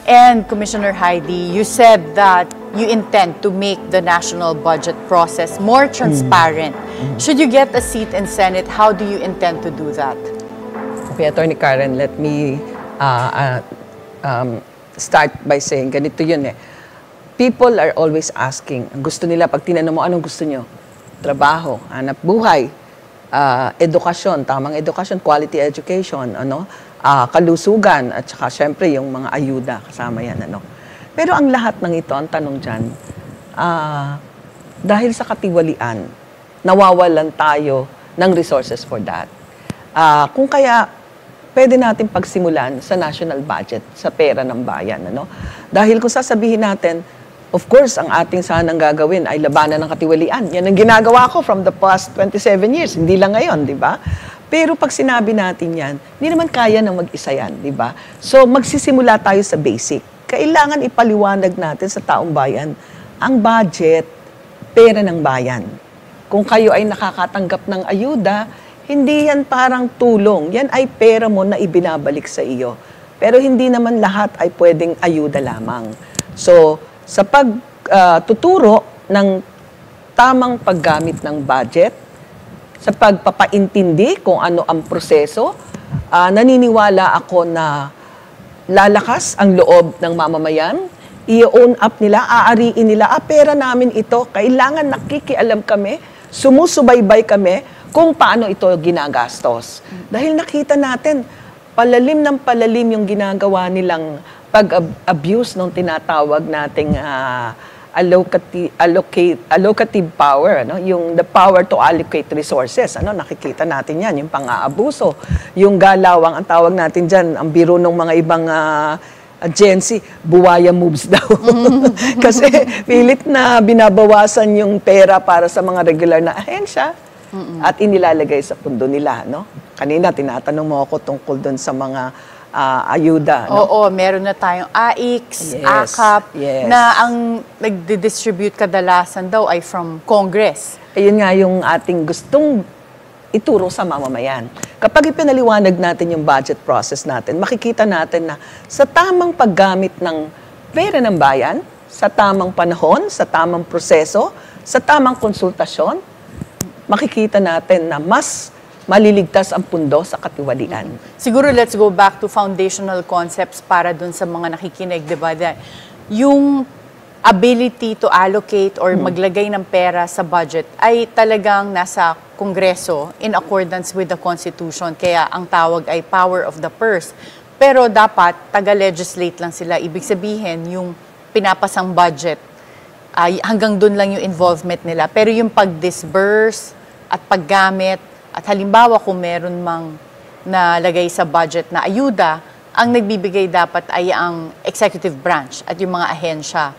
And Commissioner Heidi, you said that you intend to make the national budget process more transparent. Should you get a seat in Senate, how do you intend to do that? Okay, Attorney Karen, let me start by saying, ganito yun eh. People are always asking, gusto nila, pag tinanong mo, anong gusto nyo? Trabaho, hanap buhay, edukasyon, tamang edukasyon, quality education, kalusugan, at saka syempre yung mga ayuda, kasama yan. Pero ang lahat ng ito, ang tanong dyan, dahil sa katiwalian, nawawalan tayo ng resources for that. Kung kaya, pwede natin pagsimulan sa national budget, sa pera ng bayan. Dahil kung sasabihin natin, of course, ang ating sanang gagawin ay labanan ng katiwalian. Yan ang ginagawa ko from the past 27 years, hindi lang ngayon, di ba? Pero pag sinabi natin yan, hindi naman kaya ng mag-isa yan, di ba? So, magsisimula tayo sa basic. Kailangan ipaliwanag natin sa taong bayan, ang budget, pera ng bayan. Kung kayo ay nakakatanggap ng ayuda, hindi yan parang tulong. Yan ay pera mo na ibinabalik sa iyo. Pero hindi naman lahat ay pwedeng ayuda lamang. So, sa pagtuturo ng tamang paggamit ng budget, sa pagpapaintindi kung ano ang proseso, naniniwala ako na lalakas ang loob ng mamamayan, i-own up nila, aariin nila, pera namin ito, kailangan nakikialam kami, sumusubaybay kami kung paano ito ginagastos. Dahil nakita natin, palalim ng palalim yung ginagawa nilang pag-abuse ng tinatawag nating allocative power, yung the power to allocate resources. Nakikita natin yan, yung pang-aabuso, yung galawang, ang tawag natin dyan, ang biro ng mga ibang agency, buwaya moves daw. Kasi pilit na binabawasan yung pera para sa mga regular na ahensya at inilalagay sa pundo nila. Kanina, tinatanong mo ako tungkol dun sa mga ayuda. Oo, meron na tayong AIX, AKAP, na ang nagdi-distribute kadalasan daw ay from Congress. Ayun nga yung ating gustong ituro sa mamamayan. Kapag ipinaliwanag natin yung budget process natin, makikita natin na sa tamang paggamit ng pera ng bayan, sa tamang panahon, sa tamang proseso, sa tamang konsultasyon, makikita natin na mas maliligtas ang pundo sa katiwalian. Siguro let's go back to foundational concepts para dun sa mga nakikinig, di ba? Yung ability to allocate or maglagay ng pera sa budget ay talagang nasa Kongreso in accordance with the Constitution. Kaya ang tawag ay power of the purse. Pero dapat taga-legislate lang sila. Ibig sabihin, yung pinapasang budget, ay hanggang dun lang yung involvement nila. Pero yung pag-disburse at paggamit, at halimbawa kung meron mang nalagay sa budget na ayuda, ang nagbibigay dapat ay ang executive branch at yung mga ahensya.